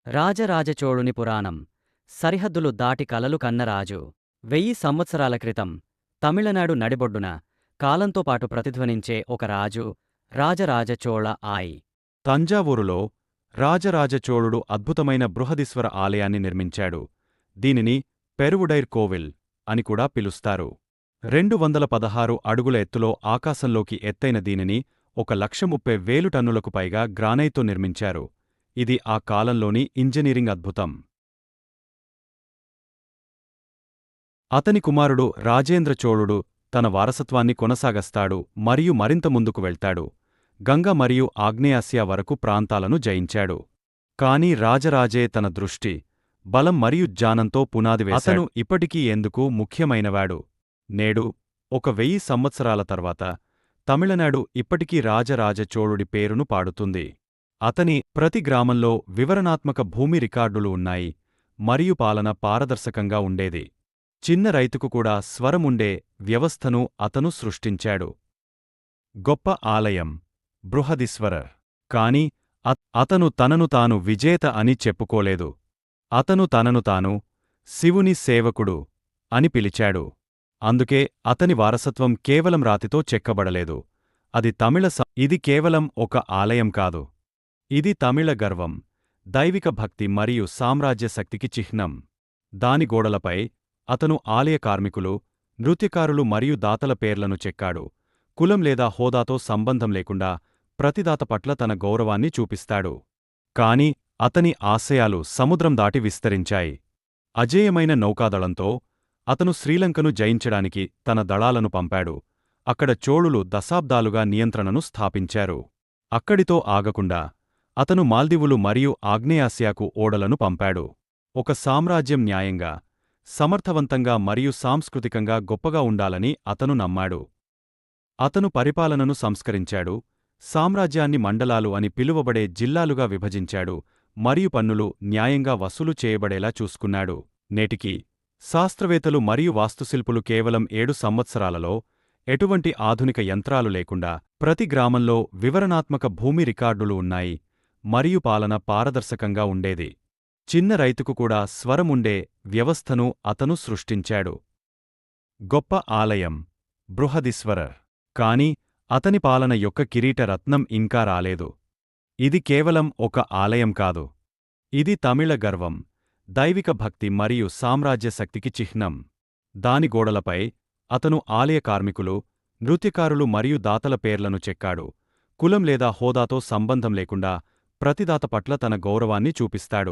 రాజరాజచోళుని పురాణం సరిహద్దులు దాటి కలలు కన్నరాజు 1000 సంవత్సరాల క్రితం తమిళనాడు నడిబొడ్డున కాలంతో పాటు ప్రతిధ్వనించే ఒక రాజు రాజరాజచోళ ఆయ్. తంజావూరులో రాజరాజచోళుడు అద్భుతమైన బృహదీశ్వర ఆలయాన్ని నిర్మించాడు. దీనిని పెరువుడైర్ కోవిల్ అని కూడా పిలుస్తారు. 216 అడుగుల ఎత్తులో ఆకాశంలోకి ఎత్తైన దీనిని 1,30,000 టన్నులకు పైగా గ్రానైట్తో నిర్మించారు. ఇది ఆ కాలంలోని ఇంజనీరింగ్ అద్భుతం. అతని కుమారుడు రాజేంద్ర చోళుడు తన వారసత్వాన్ని కొనసాగస్తాడు మరియు మరింత ముందుకు వెళ్తాడు. గంగ మరియు ఆగ్నేయాసియా వరకు ప్రాంతాలను జయించాడు. కాని రాజరాజే తన దృష్టి, బలం మరియు జ్ఞానంతో పునాది వేశాడు. అతను ఇప్పటికీ ఎందుకు ముఖ్యమైనవాడు. నేడు 1000 సంవత్సరాల తర్వాత తమిళనాడు ఇప్పటికీ రాజరాజ చోళుడి పేరును పాడుతుంది. అతని ప్రతి గ్రామంలో వివరణాత్మక భూమి రికార్డులు ఉన్నాయి మరియు పాలన పారదర్శకంగా ఉండేది. చిన్న రైతుకు కూడా స్వరముండే వ్యవస్థను అతను సృష్టించాడు. గొప్ప ఆలయం బృహదీశ్వరర్. కాని అతను తనను తాను విజేత అని చెప్పుకోలేదు. అతను తనను తాను శివుని సేవకుడు అని పిలిచాడు. అందుకే అతని వారసత్వం కేవలం రాతితో చెక్కబడలేదు. అది ఇది కేవలం ఒక ఆలయం కాదు. ఇది తమిళ గర్వం, దైవిక భక్తి మరియు సామ్రాజ్య శక్తికి చిహ్నం. దాని గోడలపై అతను ఆలయ కార్మికులు, నృత్యకారులు మరియు దాతల పేర్లను చెక్కాడు. కులం లేదా హోదాతో సంబంధం లేకుండా ప్రతిదాత పట్ల తన గౌరవాన్ని చూపిస్తాడు. కాని అతని ఆశయాలు సముద్రం దాటి విస్తరించాయి. అజేయమైన నౌకాదళంతో అతను శ్రీలంకను జయించడానికి తన దళాలను పంపాడు. అక్కడ చోళులు దశాబ్దాలుగా నియంత్రణను స్థాపించారు. అక్కడితో ఆగకుండా అతను మాల్దీవులు మరియు ఆగ్నేయాసియాకు ఓడలను పంపాడు. ఒక సామ్రాజ్యం న్యాయంగా, సమర్థవంతంగా మరియు సాంస్కృతికంగా గొప్పగా ఉండాలని అతను నమ్మాడు. అతను పరిపాలనను సంస్కరించాడు, సామ్రాజ్యాన్ని మండలాలు అని పిలువబడే జిల్లాలుగా విభజించాడు మరియు పన్నులు న్యాయంగా వసూలు చేయబడేలా చూసుకున్నాడు. నేటికీ శాస్త్రవేత్తలు మరియు వాస్తుశిల్పులు కేవలం 7 సంవత్సరాలలో ఎటువంటి ఆధునిక యంత్రాలు లేకుండా ప్రతి గ్రామంలో వివరణాత్మక భూమి రికార్డులు ఉన్నాయి మరియు పాలన పారదర్శకంగా ఉండేది. చిన్న రైతుకు కూడా స్వరముండే వ్యవస్థను అతను సృష్టించాడు. గొప్ప ఆలయం బృహదీశ్వరర్. కాని అతని పాలన యొక్క కిరీట రత్నం ఇంకా రాలేదు. ఇది కేవలం ఒక ఆలయం కాదు. ఇది తమిళ గర్వం, దైవిక భక్తి మరియు సామ్రాజ్య శక్తికి చిహ్నం. దాని గోడలపై అతను ఆలయ కార్మికులు, నృత్యకారులు మరియు దాతల పేర్లను చెక్కాడు. కులం లేదా హోదాతో సంబంధం లేకుండా ప్రతిదాత పట్ల తన గౌరవాన్ని చూపిస్తాడు.